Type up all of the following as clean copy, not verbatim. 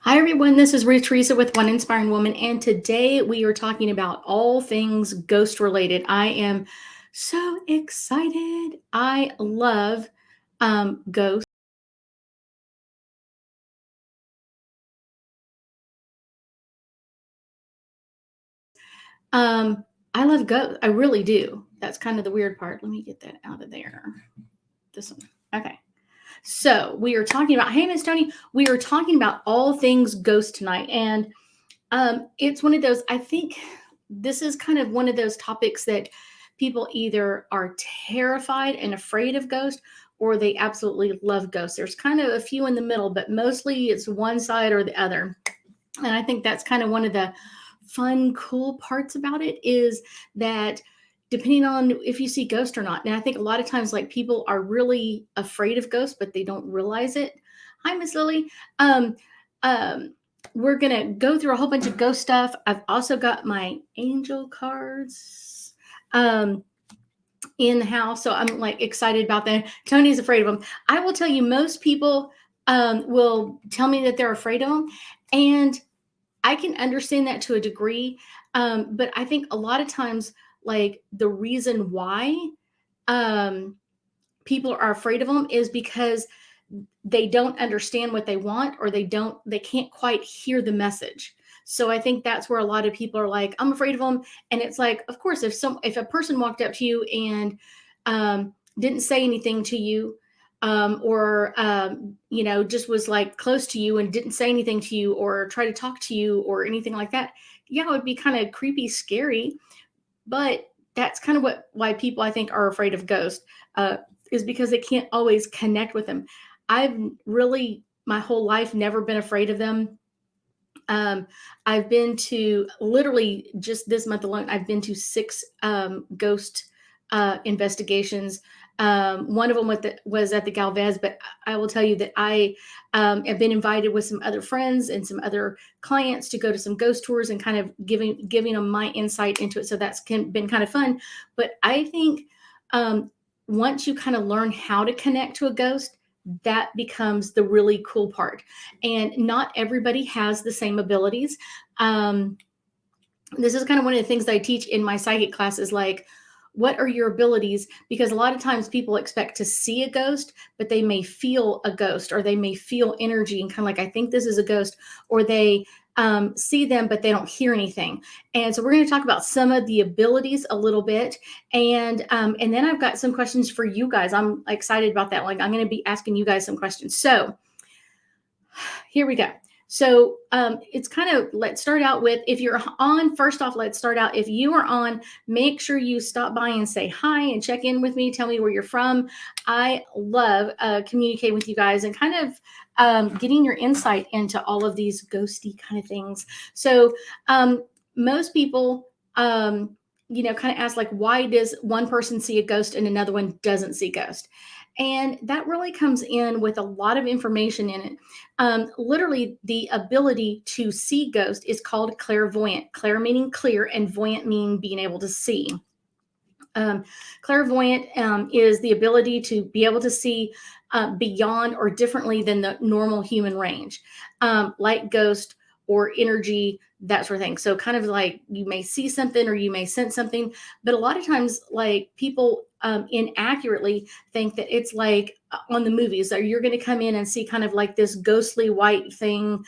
Hi, everyone. This is Ruth Theresa with One Inspiring Woman, and today we are talking about all things ghost related. I am so excited. I love ghosts. Um, I love ghosts. I really do. That's kind of the weird part. Let me get that out of there. This one. Okay. So we are talking about, hey, Miss Tony, we are talking about all things ghost tonight. And it's one of those, I think this is kind of one of those topics that people either are terrified and afraid of ghosts or they absolutely love ghosts. There's kind of a few in the middle, but mostly it's one side or the other. And I think that's kind of one of the fun, cool parts about it is that depending on if you see ghosts or not. And I think a lot of times, like people are really afraid of ghosts, but they don't realize it. Hi, Miss Lily. Um, um, we're gonna go through a whole bunch of ghost stuff. I've also got my angel cards in the house, so I'm like excited about that. Tony's afraid of them. I will tell you, most people will tell me that they're afraid of them, and I can understand that to a degree, but I think a lot of times, like the reason why um, people are afraid of them is because they don't understand what they want, or they can't quite hear the message. So I think that's where a lot of people are like, I'm afraid of them, and it's like, of course, if a person walked up to you and didn't say anything to you, or just was like close to you and didn't say anything to you or try to talk to you or anything like that, yeah, it would be kind of creepy, scary. But that's kind of why people I think are afraid of ghosts, is because they can't always connect with them. I've really my whole life never been afraid of them. um, I've been to, literally just this month alone, I've been to six ghost investigations. One of them was at the Galvez, but I will tell you that I have been invited with some other friends and some other clients to go to some ghost tours and kind of giving them my insight into it. So been kind of fun. But I think um, once you kind of learn how to connect to a ghost, that becomes the really cool part. And not everybody has the same abilities. Um, this is kind of one of the things that I teach in my psychic classes, like, what are your abilities? Because a lot of times people expect to see a ghost, but they may feel a ghost, or they may feel energy and kind of like, I think this is a ghost, or they see them, but they don't hear anything. And so we're going to talk about some of the abilities a little bit. And then I've got some questions for you guys. I'm excited about that. Like, I'm going to be asking you guys some questions. So here we go. So it's kind of, let's start out with, if you're on, first off, let's start out. If you are on, make sure you stop by and say hi and check in with me. Tell me where you're from. I love communicating with you guys and kind of getting your insight into all of these ghosty kind of things. So most people, kind of ask, like, why does one person see a ghost and another one doesn't see ghost? And that really comes in with a lot of information in it. Literally, the ability to see ghost is called clairvoyant. Clair meaning clear, and voyant meaning being able to see. Um, Clairvoyant is the ability to be able to see beyond or differently than the normal human range, like ghost or energy, that sort of thing. So, kind of like, you may see something or you may sense something, but a lot of times, like, people inaccurately think that it's like on the movies, that you're going to come in and see kind of like this ghostly white thing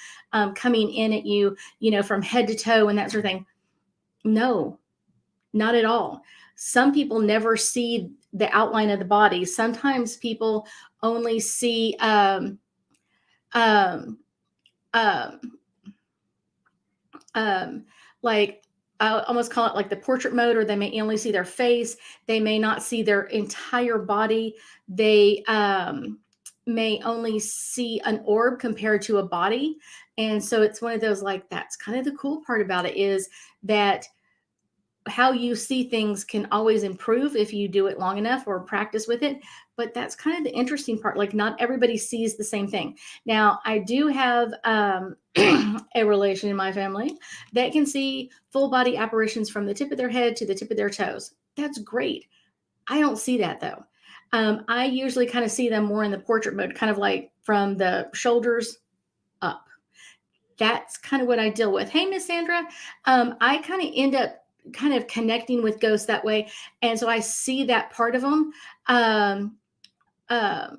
coming in at you, from head to toe and that sort of thing. No, not at all. Some people never see the outline of the body. Sometimes people only see um, um, um, like, I almost call it like the portrait mode, or they may only see their face. They may not see their entire body. They may only see an orb compared to a body. And so it's one of those, like, that's kind of the cool part about it, is that how you see things can always improve if you do it long enough or practice with it. But that's kind of the interesting part. Like, not everybody sees the same thing. Now, I do have a relation in my family that can see full body apparitions from the tip of their head to the tip of their toes. That's great. I don't see that, though. I usually kind of see them more in the portrait mode, kind of like from the shoulders up. that's kind of what I deal with. Hey, Miss Sandra, I kind of end up kind of connecting with ghosts that way, and so I see that part of them. Um, uh,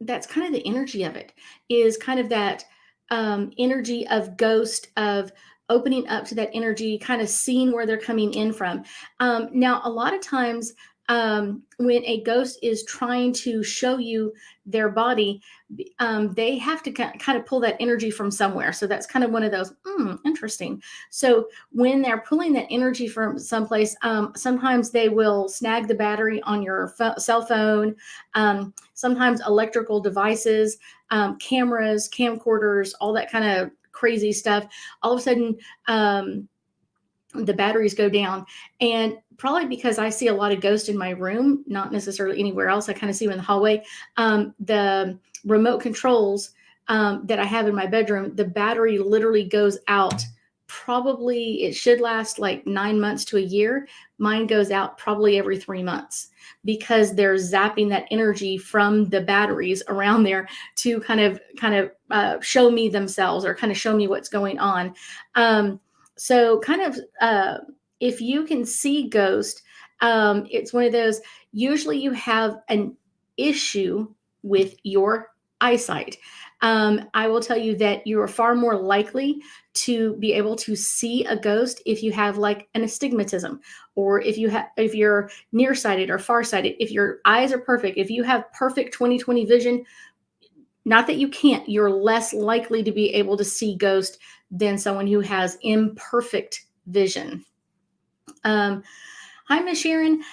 that's kind of the energy of it, is kind of that energy of ghost, of opening up to that energy, kind of seeing where they're coming in from. Now a lot of times, when a ghost is trying to show you their body, they have to kind of pull that energy from somewhere. So that's kind of one of those, interesting. So when they're pulling that energy from someplace, sometimes they will snag the battery on your cell phone, sometimes electrical devices, cameras, camcorders, all that kind of crazy stuff. All of a sudden, the batteries go down. And probably because I see a lot of ghosts in my room, not necessarily anywhere else, I kind of see them in the hallway. The remote controls that I have in my bedroom, the battery literally goes out. Probably it should last like 9 months to a year. Mine goes out probably every 3 months, because they're zapping that energy from the batteries around there to show me themselves, or kind of show me what's going on. So kind of, if you can see ghost, it's one of those, usually you have an issue with your eyesight. I will tell you that you are far more likely to be able to see a ghost if you have like an astigmatism, or if you're nearsighted or farsighted, if your eyes are perfect, if you have perfect 20/20 vision. Not that you can't, you're less likely to be able to see ghost than someone who has imperfect vision. Um, Hi, Miss Sharon.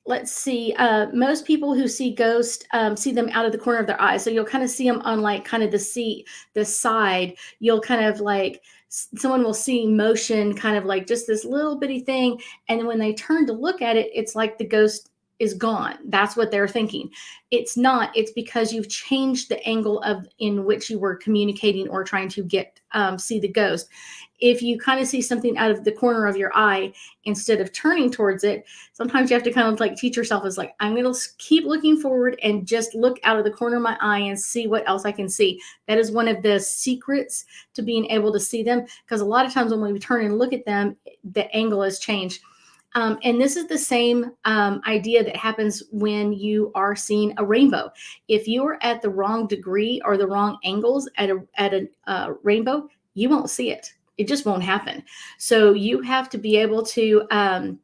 Let's see. Most people who see ghosts see them out of the corner of their eye. So you'll kind of see them on like kind of the side. You'll kind of like, someone will see motion, kind of like just this little bitty thing. And then when they turn to look at it, it's like the ghost is gone. That's what they're thinking. It's not. It's because you've changed the angle of in which you were communicating or trying to get see the ghost. If you kind of see something out of the corner of your eye, instead of turning towards it, sometimes you have to kind of like teach yourself, is like, I'm going to keep looking forward and just look out of the corner of my eye and see what else I can see. That is one of the secrets to being able to see them, because a lot of times when we turn and look at them, the angle has changed. And this is the same idea that happens when you are seeing a rainbow. If you are at the wrong degree or the wrong angles at a rainbow, you won't see it. It just won't happen. So you have to be able to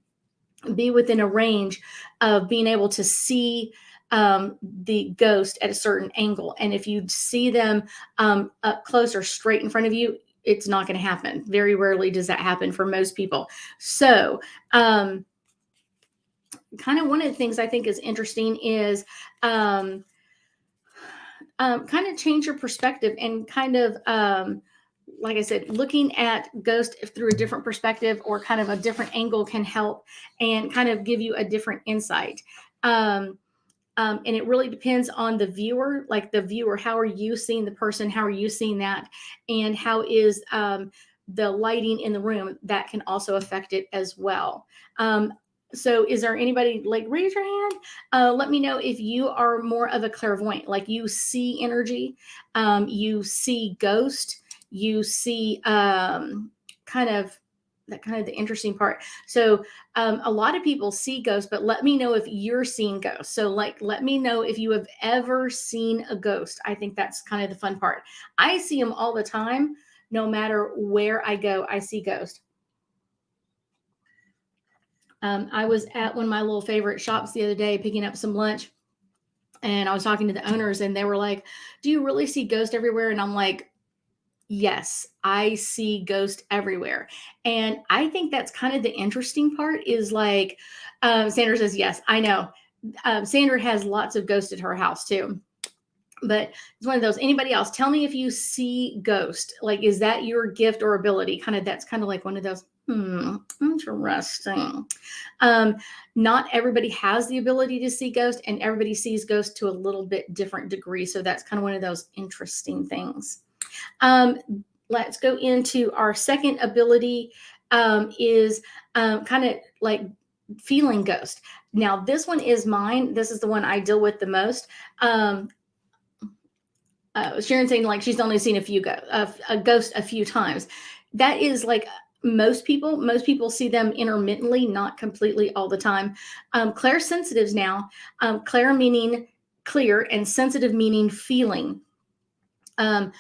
be within a range of being able to see the ghost at a certain angle. And if you see them up close or straight in front of you, it's not going to happen. Very rarely does that happen for most people. So, kind of one of the things I think is interesting is kind of change your perspective, and kind of, like I said, looking at ghost through a different perspective or kind of a different angle can help and kind of give you a different insight. And it really depends on the viewer, like the viewer, how are you seeing the person? How are you seeing that? And how is the lighting in the room? That can also affect it as well. So is there anybody, like, raise your hand? Let me know if you are more of a clairvoyant, like you see energy, you see ghost, you see kind of the interesting part. So a lot of people see ghosts, but let me know if you're seeing ghosts. So like, let me know if you have ever seen a ghost. I think that's kind of the fun part. I see them all the time. No matter where I go, I see ghosts. I was at one of my little favorite shops the other day picking up some lunch, and I was talking to the owners, and they were like, do you really see ghosts everywhere? And I'm like, yes, I see ghosts everywhere. And I think that's kind of the interesting part, is like, Sandra says, yes, I know. Sandra has lots of ghosts at her house too. But it's one of those. Anybody else? Tell me if you see ghost. Like, is that your gift or ability? Kind of, that's kind of like one of those. Interesting. Not everybody has the ability to see ghost, and everybody sees ghost to a little bit different degree. So that's kind of one of those interesting things. Let's go into our second ability, is kind of like feeling ghost. Now, this one is mine. This is the one I deal with the most. Sharon saying like she's only seen a ghost a few times. That is like most people. Most people see them intermittently, not completely all the time. Clair sensitives now. Clair meaning clear, and sensitive meaning feeling. Um,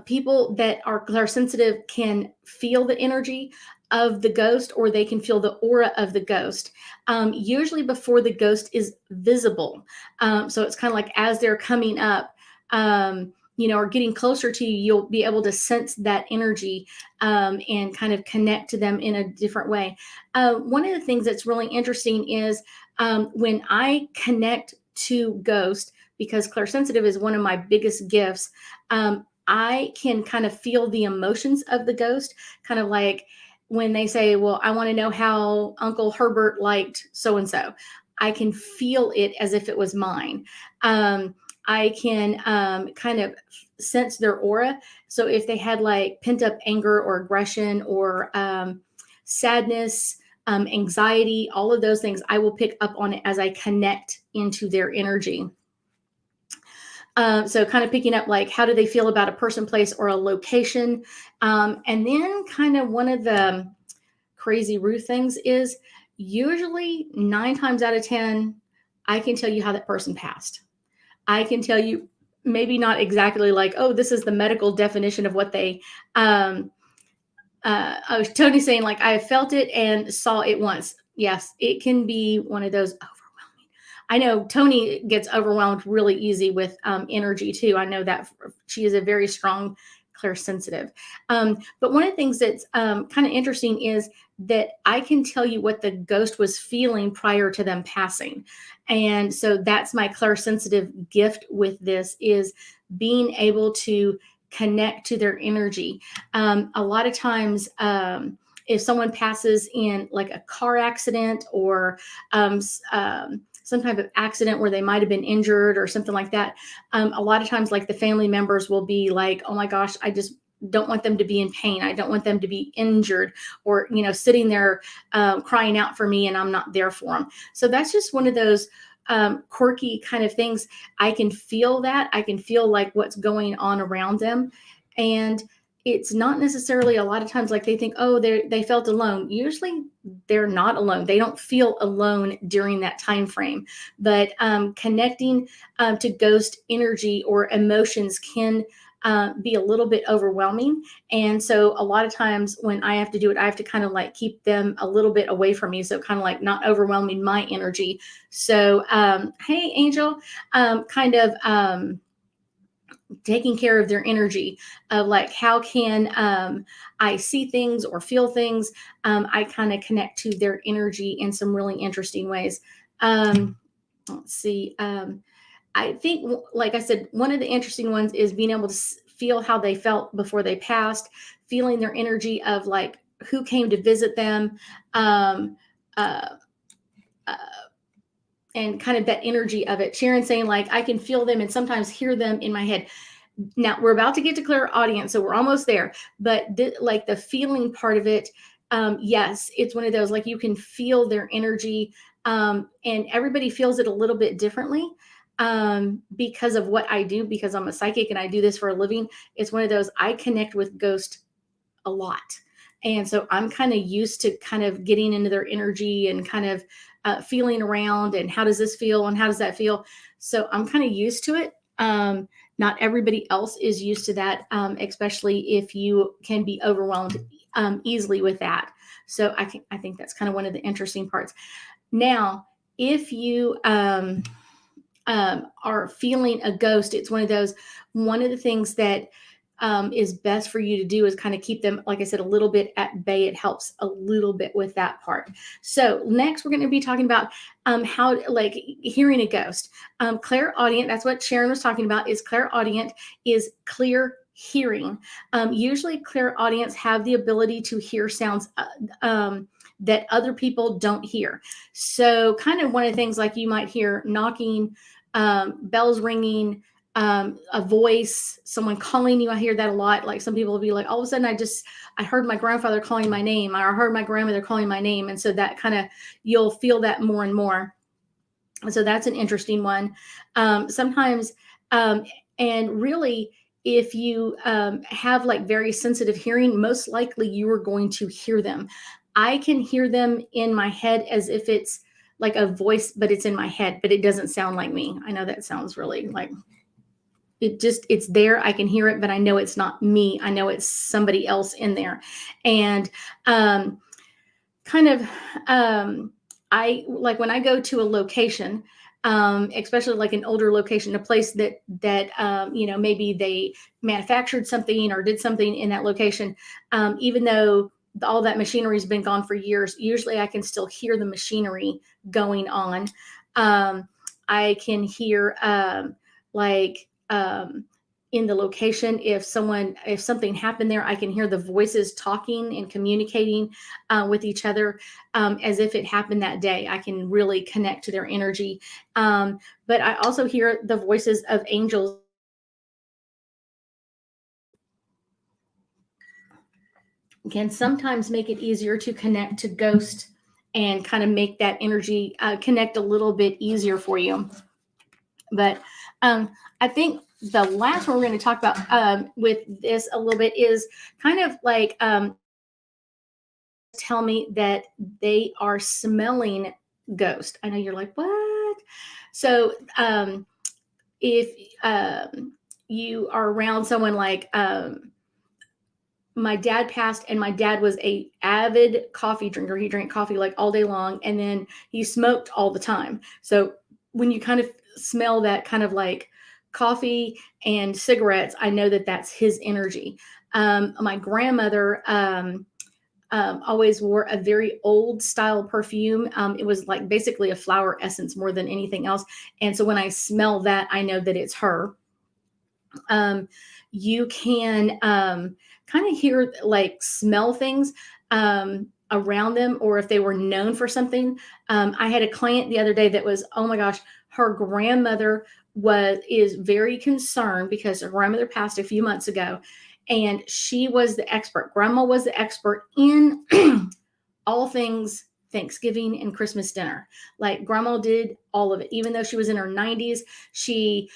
People that are clairsensitive can feel the energy of the ghost, or they can feel the aura of the ghost, usually before the ghost is visible. So it's kind of like as they're coming up, or getting closer to you, you'll be able to sense that energy, and kind of connect to them in a different way. One of the things that's really interesting is, when I connect to ghosts, because clairsensitive is one of my biggest gifts. I can kind of feel the emotions of the ghost, kind of like when they say, well, I want to know how Uncle Herbert liked so and so. I can feel it as if it was mine. I can kind of sense their aura. So if they had like pent up anger or aggression or sadness, anxiety, all of those things, I will pick up on it as I connect into their energy. So kind of picking up like how do they feel about a person, place, or a location. And then kind of one of the crazy Ruth things is usually 9 times out of 10, I can tell you how that person passed. I can tell you maybe not exactly like, oh, this is the medical definition of what they, I was Tony saying like, I felt it and saw it once. Yes, it can be one of those I know Tony gets overwhelmed really easy with energy too. I know that she is a very strong clairsensitive. But one of the things that's kind of interesting is that I can tell you what the ghost was feeling prior to them passing. And so that's my clairsensitive gift with this, is being able to connect to their energy. A lot of times, if someone passes in like a car accident or some type of accident where they might have been injured or something like that, a lot of times like the family members will be like, oh my gosh, I just don't want them to be in pain. I don't want them to be injured or, sitting there crying out for me and I'm not there for them. So that's just one of those quirky kind of things. I can feel that. I can feel like what's going on around them. And it's not necessarily a lot of times like they think, oh, they felt alone. Usually they're not alone. They don't feel alone during that time frame. But connecting to ghost energy or emotions can be a little bit overwhelming. And so a lot of times when I have to do it, I have to kind of like keep them a little bit away from me. So kind of like not overwhelming my energy. So, hey, Angel, kind of taking care of their energy of like, how can I see things or feel things? I kind of connect to their energy in some really interesting ways. Let's see. I think, like I said, one of the interesting ones is being able to feel how they felt before they passed, feeling their energy of like who came to visit them, um, uh, uh, and kind of that energy of it. Sharon saying like, I can feel them and sometimes hear them in my head. Now we're about to get to clairaudience, so we're almost there. But like the feeling part of it, yes, it's one of those like you can feel their energy, and everybody feels it a little bit differently because of what I do. Because I'm a psychic and I do this for a living. It's one of those I connect with ghosts a lot, and so I'm kind of used to kind of getting into their energy and kind of feeling around and how does this feel and how does that feel. So I'm kind of used to it. Not everybody else is used to that, especially if you can be overwhelmed easily with that. So I think that's kind of one of the interesting parts. Now, if you are feeling a ghost, it's one of the things that is best for you to do is kind of keep them, like I said, a little bit at bay. It helps a little bit with that part. So next we're going to be talking about how like hearing a ghost. Clairaudient, that's what Sharon was talking about, is clairaudient is clear hearing. Usually clairaudients have the ability to hear sounds that other people don't hear. So kind of one of the things like you might hear knocking, bells ringing, a voice, someone calling you. I hear that a lot. Like some people will be like, all of a sudden I heard my grandfather calling my name, or I heard my grandmother calling my name. And so that kind of, you'll feel that more and more. And so that's an interesting one. Sometimes And really, if you have like very sensitive hearing, most likely you are going to hear them. I can hear them in my head as if it's like a voice, but it's in my head, but it doesn't sound like me. I know that sounds really like it's there. I can hear it, but I know it's not me. I know it's somebody else in there. And kind of I like when I go to a location, especially like an older location, a place that maybe they manufactured something or did something in that location, even though all that machinery has been gone for years, usually I can still hear the machinery going on. I can hear like in the location, if something happened there, I can hear the voices talking and communicating with each other, as if it happened that day. I can really connect to their energy. But I also hear the voices of angels. Can sometimes make it easier to connect to ghost and kind of make that energy connect a little bit easier for you. But I think the last one we're going to talk about with this a little bit is kind of like tell me that they are smelling ghost. I know you're like, what? So if you are around someone like my dad passed, and my dad was a avid coffee drinker. He drank coffee like all day long, and then he smoked all the time. So when you kind of smell that kind of like coffee and cigarettes, I know that that's his energy. My grandmother always wore a very old style perfume. It was like basically a flower essence more than anything else. And so when I smell that, I know that it's her. You can kind of hear, like, smell things around them, or if they were known for something. I had a client the other day that was, oh my gosh, her grandmother is very concerned because her grandmother passed a few months ago, and she was the expert. Grandma was the expert in all things Thanksgiving and Christmas dinner. Like, grandma did all of it. Even though she was in her 90s, she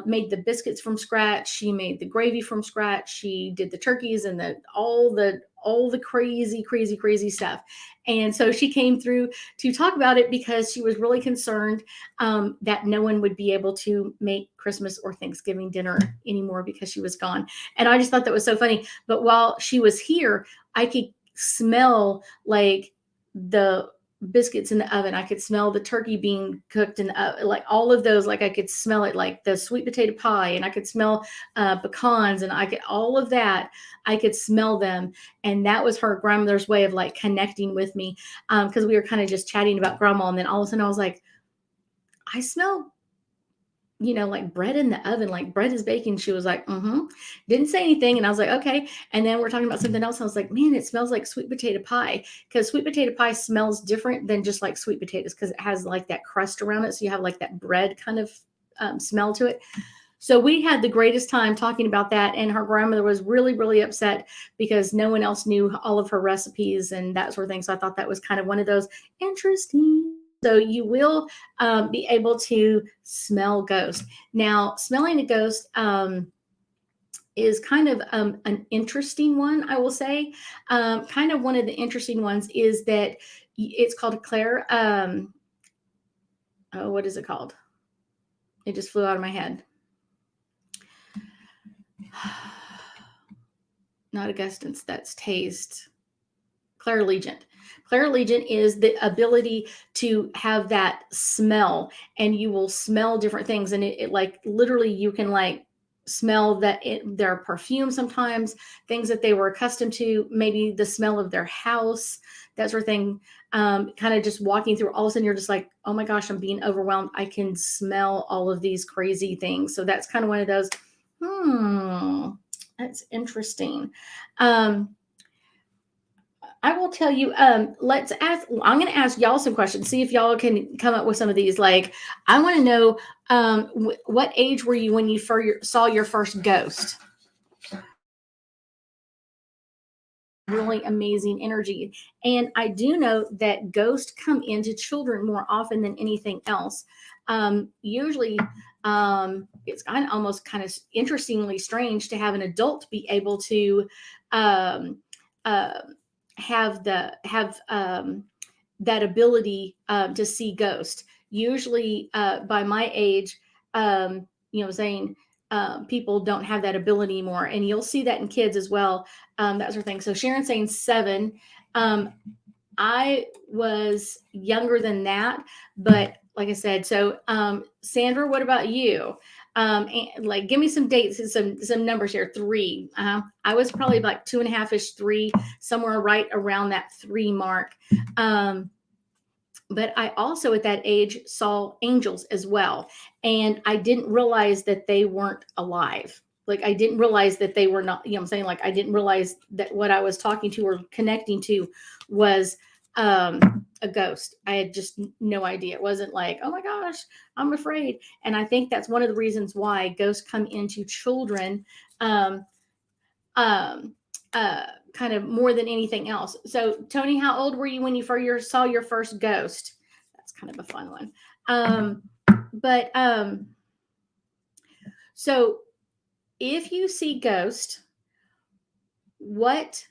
made the biscuits from scratch. She made the gravy from scratch. She did the turkeys and all the crazy stuff. And so she came through to talk about it because she was really concerned that no one would be able to make Christmas or Thanksgiving dinner anymore because she was gone. And I just thought that was so funny. But while she was here, I could smell like the biscuits in the oven. I could smell the turkey being cooked in the oven, like all of those. Like, I could smell it, like the sweet potato pie, and I could smell pecans, and I could all of that. I could smell them, and that was her grandmother's way of like connecting with me, because we were kind of just chatting about grandma, and then all of a sudden I was like, I smell, like bread in the oven, like bread is baking. She was like, didn't say anything. And I was like, okay. And then we're talking about something else. I was like, man, it smells like sweet potato pie, because sweet potato pie smells different than just like sweet potatoes, because it has like that crust around it. So you have like that bread kind of smell to it. So we had the greatest time talking about that. And her grandmother was really, really upset because no one else knew all of her recipes and that sort of thing. So I thought that was kind of one of those interesting. So you will be able to smell ghosts. Now, smelling a ghost is kind of an interesting one, I will say. Kind of one of the interesting ones is that it's called a clair. What is it called? It just flew out of my head. Not a gustance, that's taste. Clairlegent. Clairlegent is the ability to have that smell, and you will smell different things. And it like literally you can like smell their perfume sometimes, things that they were accustomed to, maybe the smell of their house, that sort of thing. Kind of just walking through, all of a sudden you're just like, oh my gosh, I'm being overwhelmed. I can smell all of these crazy things. So that's kind of one of those, that's interesting. I will tell you, I'm going to ask y'all some questions, see if y'all can come up with some of these. Like, I want to know, what age were you when you saw your first ghost? Really amazing energy. And I do know that ghosts come into children more often than anything else. Usually It's kind of almost kind of interestingly strange to have an adult be able to um, uh, have that ability to see ghosts. Usually, by my age, saying people don't have that ability anymore, and you'll see that in kids as well. That sort of thing. So Sharon's saying 7. Um, I was younger than that, but like I said, so Sandra, what about you? And, like, give me some dates and some numbers here. 3. I was probably like 2.5-ish, 3, somewhere right around that 3 mark. But I also at that age saw angels as well, and I didn't realize that they weren't alive. Like, I didn't realize that they were not, I'm saying, like, I didn't realize that what I was talking to or connecting to was a ghost. I had just no idea. It wasn't like, oh my gosh, I'm afraid. And I think that's one of the reasons why ghosts come into children um, um, kind of more than anything else. So, Tony, how old were you when you first saw your first ghost? That's kind of a fun one. But so if you see ghost, what?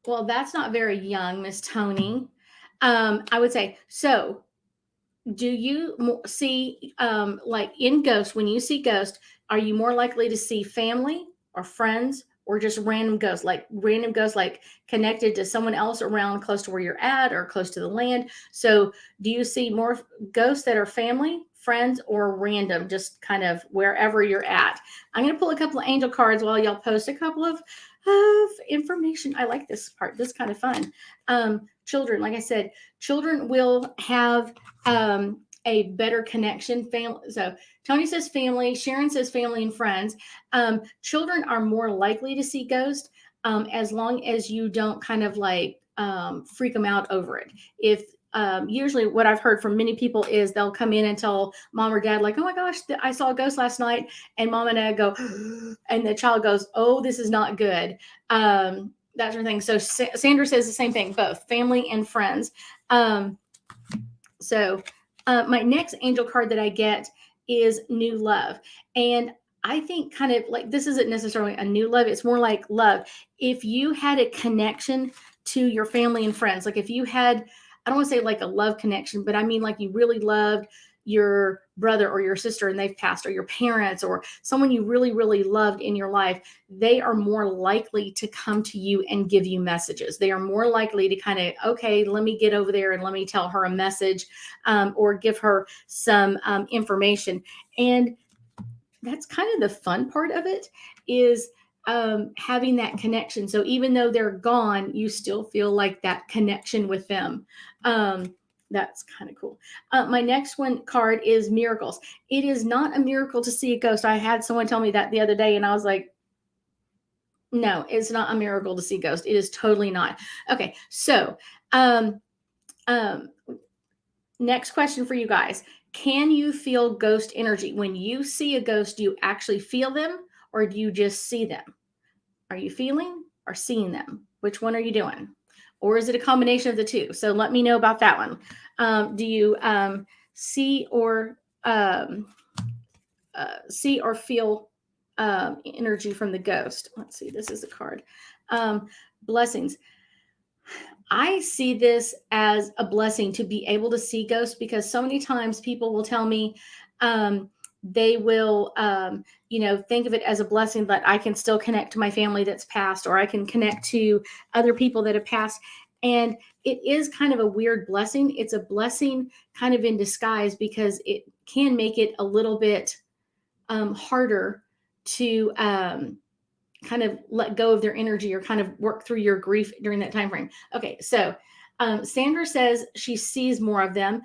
Well, that's not very young, Miss Tony. I would say so. Do you see like in ghost, when you see ghost, are you more likely to see family or friends or just random ghosts, like connected to someone else around close to where you're at or close to the land? So do you see more ghosts that are family, friends, or random, just kind of wherever you're at? I'm going to pull a couple of angel cards while y'all post a couple of information. I like this part. This is kind of fun. Children, like I said, children will have a better connection. Family. So Tony says family. Sharon says family and friends. Children are more likely to see ghosts as long as you don't kind of like freak them out over it. If usually what I've heard from many people is they'll come in and tell mom or dad, like, oh my gosh, I saw a ghost last night. And mom and dad go, and the child goes, oh, this is not good. That sort of thing. So Sandra says the same thing, both family and friends. So my next angel card that I get is new love. And I think kind of like this isn't necessarily a new love. It's more like love. If you had a connection to your family and friends, like if you had, I don't want to say like a love connection, but I mean like you really loved your brother or your sister and they've passed, or your parents or someone you really, really loved in your life, they are more likely to come to you and give you messages. They are more likely to kind of, okay, let me get over there and let me tell her a message or give her some information. And that's kind of the fun part of it, is having that connection. So even though they're gone, you still feel like that connection with them. That's kind of cool. My next one card is miracles. It is not a miracle to see a ghost. I had someone tell me that the other day, and I was like, no, it's not a miracle to see ghosts. It is totally not. Okay, so next question for you guys. Can you feel ghost energy? When you see a ghost, do you actually feel them or do you just see them? Are you feeling or seeing them? Which one are you doing? Or is it a combination of the two? So let me know about that one. Do you see or feel energy from the ghost? Let's see. This is a card. Blessings. I see this as a blessing to be able to see ghosts, because so many times people will tell me they will, think of it as a blessing that I can still connect to my family that's passed, or I can connect to other people that have passed. And it is kind of a weird blessing. It's a blessing kind of in disguise, because it can make it a little bit harder to kind of let go of their energy or kind of work through your grief during that time frame. Okay, so Sandra says she sees more of them.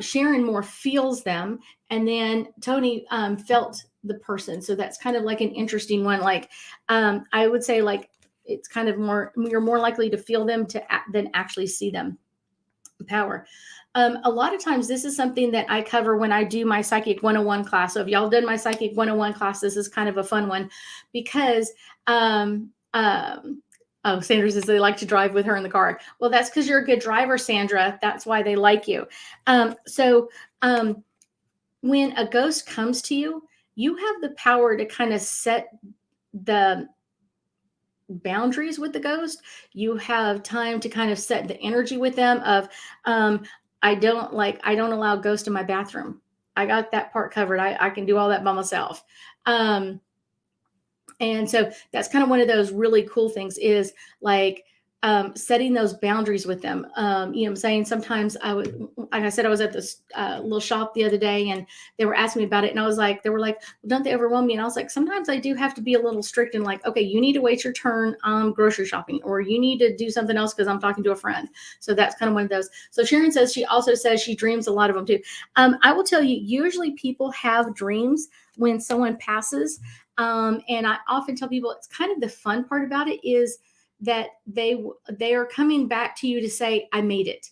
Sharon more feels them, and then Tony felt the person. So that's kind of like an interesting one. Like I would say, like it's kind of more, you're more likely to feel them than actually see them. Power. A lot of times this is something that I cover when I do my Psychic 101 class. So if y'all done my Psychic 101 class, this is kind of a fun one, because oh, Sandra says they like to drive with her in the car. Well, that's because you're a good driver, Sandra. That's why they like you. when a ghost comes to you, you have the power to kind of set the boundaries with the ghost. You have time to kind of set the energy with them of, um, I don't allow ghosts in my bathroom. I got that part covered. I can do all that by myself. Um, and so that's kind of one of those really cool things is like setting those boundaries with them. You know what I'm saying? Sometimes like I said, I was at this little shop the other day and they were asking me about it. And I was like, they were like, well, don't they overwhelm me? And I was like, sometimes I do have to be a little strict and like, okay, you need to wait your turn grocery shopping, or you need to do something else because I'm talking to a friend. So that's kind of one of those. So Sharon says, she also says she dreams a lot of them too. I will tell you, usually people have dreams when someone passes. And I often tell people it's kind of the fun part about it is that they are coming back to you to say, I made it.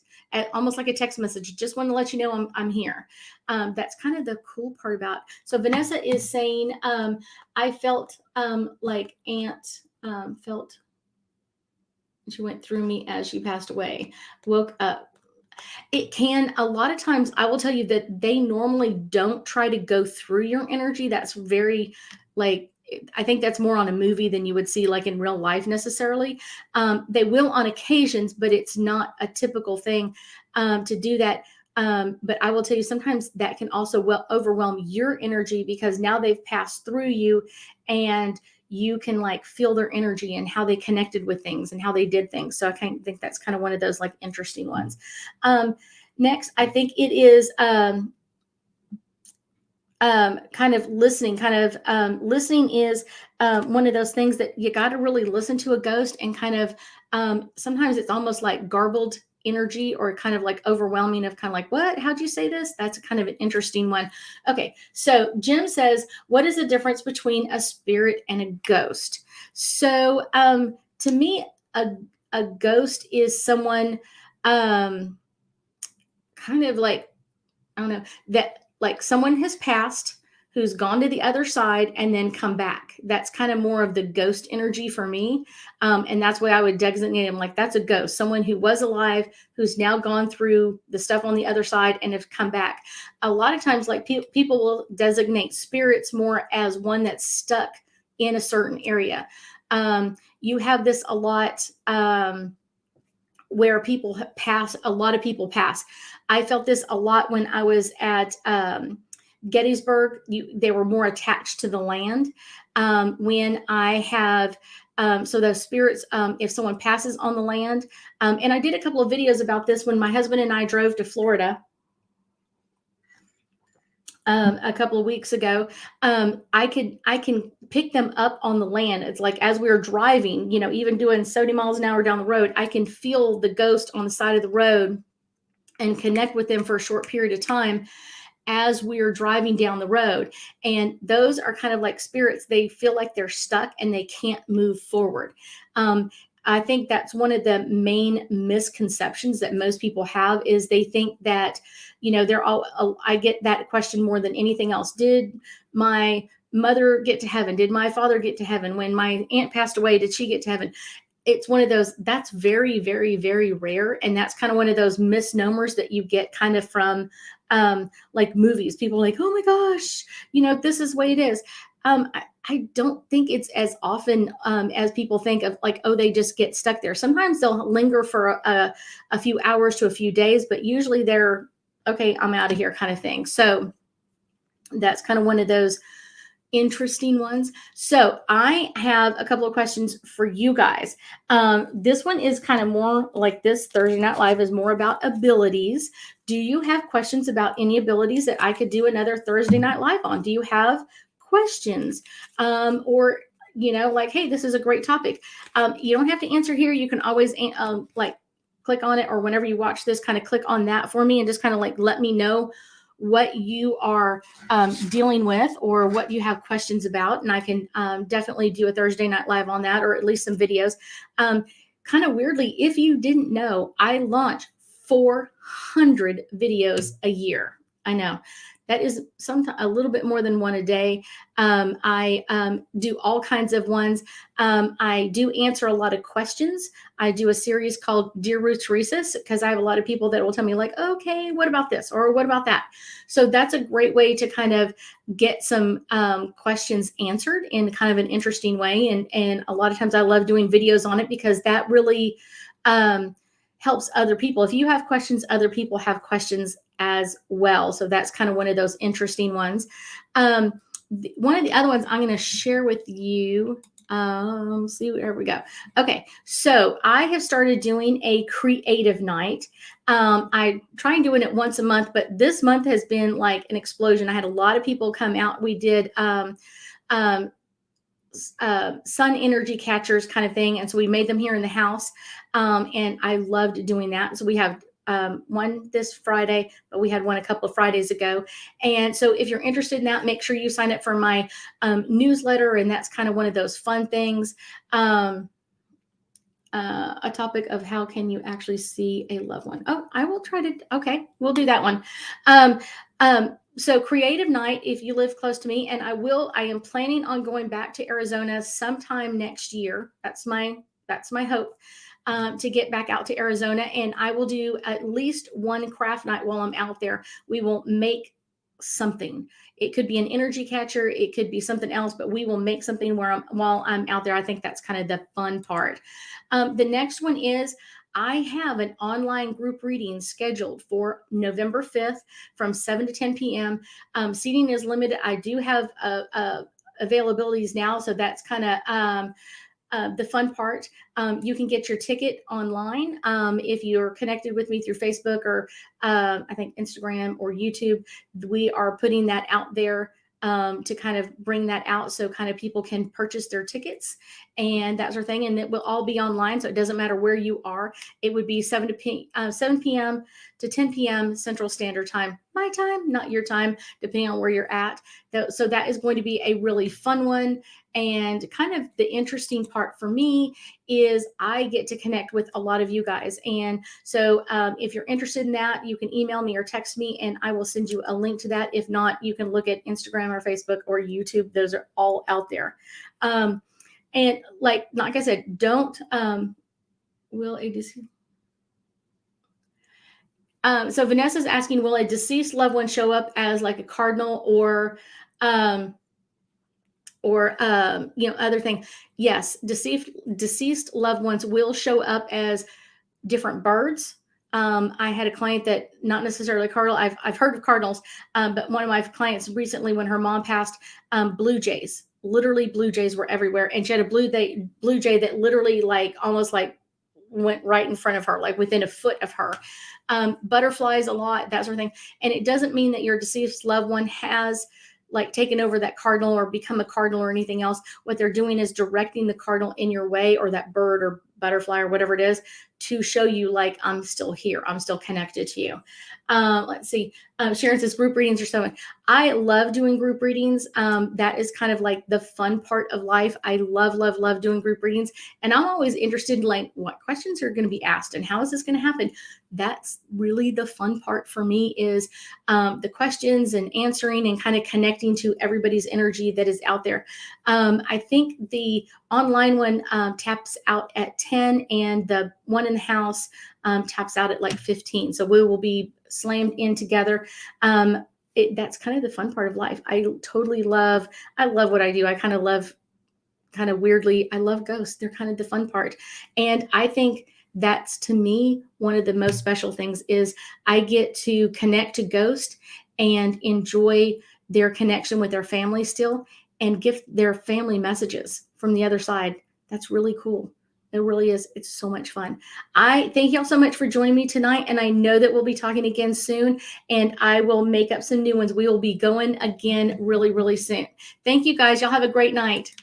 Almost like a text message. Just want to let you know I'm here. That's kind of the cool part about it. So Vanessa is saying, I felt like Aunt felt she went through me as she passed away. Woke up. It can, a lot of times, I will tell you that they normally don't try to go through your energy. That's very, like, I think that's more on a movie than you would see like in real life necessarily. They will on occasions, but it's not a typical thing to do that. But I will tell you, sometimes that can also overwhelm your energy because now they've passed through you and you can like feel their energy and how they connected with things and how they did things. So I kind of think that's kind of one of those like interesting ones. Next, I think it is kind of listening. Listening is one of those things that you got to really listen to a ghost and kind of sometimes it's almost like garbled energy or kind of like overwhelming of kind of like, what, how'd you say this? That's kind of an interesting one. Okay, so Jim says, what is the difference between a spirit and a ghost? So to me, a ghost is someone kind of like, I don't know, that like someone has passed who's gone to the other side and then come back. That's kind of more of the ghost energy for me. And that's why I would designate him like that's a ghost, someone who was alive, who's now gone through the stuff on the other side and have come back. A lot of times, like people will designate spirits more as one that's stuck in a certain area. You have this a lot. Where people pass, a lot of people pass. I felt this a lot when I was at Gettysburg. They were more attached to the land. When I have, so those spirits, if someone passes on the land, and I did a couple of videos about this when my husband and I drove to Florida a couple of weeks ago. I can pick them up on the land. It's like as we were driving, you know, even doing 70 miles an hour down the road, I can feel the ghost on the side of the road and connect with them for a short period of time as we're driving down the road. And those are kind of like spirits. They feel like they're stuck and they can't move forward. I think that's one of the main misconceptions that most people have is they think that, you know, they're all, I get that question more than anything else. Did my mother get to heaven? Did my father get to heaven? When my aunt passed away, did she get to heaven? It's one of those that's very, very, very rare. And that's kind of one of those misnomers that you get kind of from like movies. People are like, oh my gosh, you know, this is the way it is. I don't think it's as often as people think of like, oh, they just get stuck there. Sometimes they'll linger for a few hours to a few days, but usually they're, okay, I'm out of here kind of thing. So that's kind of one of those interesting ones. So I have a couple of questions for you guys. This one is kind of more like this Thursday Night Live is more about abilities. Do you have questions about any abilities that I could do another Thursday Night Live on? Do you have questions? Or, you know, like, hey, this is a great topic. You don't have to answer here. You can always like click on it, or whenever you watch this, kind of click on that for me and just kind of like let me know what you are dealing with or what you have questions about. And I can definitely do a Thursday Night Live on that, or at least some videos. Kind of weirdly, if you didn't know, I launch 400 videos a year. I know That is sometimes a little bit more than one a day. I do all kinds of ones. I do answer a lot of questions. I do a series called Dear Ruth Theresa because I have a lot of people that will tell me like, okay, what about this or what about that? So that's a great way to kind of get some questions answered in kind of an interesting way. And a lot of times I love doing videos on it because that really helps other people. If you have questions, other people have questions as well. So that's kind of one of those interesting ones. One of the other ones I'm going to share with you. See, there we go. Okay, so I have started doing a creative night. I try and doing it once a month, but this month has been like an explosion. I had a lot of people come out. We did sun energy catchers kind of thing, and so we made them here in the house, and I loved doing that. So we have one this Friday, but we had one a couple of Fridays ago. And so if you're interested in that, make sure you sign up for my newsletter, and that's kind of one of those fun things. A topic of how can you actually see a loved one. Oh, I will try to, okay, we'll do that one. So creative night, if you live close to me, and I am planning on going back to Arizona sometime next year. That's my hope, to get back out to Arizona, and I will do at least one craft night while I'm out there. We will make something. It could be an energy catcher, it could be something else, but we will make something while I'm out there. I think that's kind of the fun part. The next one is I have an online group reading scheduled for November 5th from 7 to 10 p.m. Seating is limited. I do have availabilities now, so that's kind of the fun part. You can get your ticket online if you're connected with me through Facebook or I think Instagram or YouTube. We are putting that out there to kind of bring that out so kind of people can purchase their tickets and that sort of thing. And it will all be online, so it doesn't matter where you are. It would be 7 p.m. to 10 p.m. Central Standard Time. My time, not your time, depending on where you're at. So that is going to be a really fun one. And kind of the interesting part for me is I get to connect with a lot of you guys. And so if you're interested in that, you can email me or text me and I will send you a link to that. If not, you can look at Instagram or Facebook or YouTube. Those are all out there. And like I said, don't, will a deceased, so Vanessa's asking, will a deceased loved one show up as like a cardinal or other thing? Yes, deceased loved ones will show up as different birds. I had a client that not necessarily cardinal. I've heard of cardinals, but one of my clients recently, when her mom passed, blue jays, literally blue jays were everywhere, and she had a blue jay that literally like almost like went right in front of her, like within a foot of her. Butterflies a lot, that sort of thing. And it doesn't mean that your deceased loved one has like taken over that cardinal or become a cardinal or anything else. What they're doing is directing the cardinal in your way, or that bird or butterfly or whatever it is, to show you like, I'm still here. I'm still connected to you. Let's see. Sharon says group readings are so much. I love doing group readings. That is kind of like the fun part of life. I love, love, love doing group readings. And I'm always interested in like what questions are going to be asked and how is this going to happen? That's really the fun part for me, is the questions and answering and kind of connecting to everybody's energy that is out there. I think the online one taps out at 10, and the one in the house taps out at like 15. So we will be slammed in together. That's kind of the fun part of life. I love what I do. I kind of love, kind of weirdly, I love ghosts. They're kind of the fun part. And I think that's, to me, one of the most special things is I get to connect to ghosts and enjoy their connection with their family still, and give their family messages from the other side. That's really cool. It really is. It's so much fun. I thank y'all so much for joining me tonight. And I know that we'll be talking again soon, and I will make up some new ones. We will be going again really, really soon. Thank you guys. Y'all have a great night.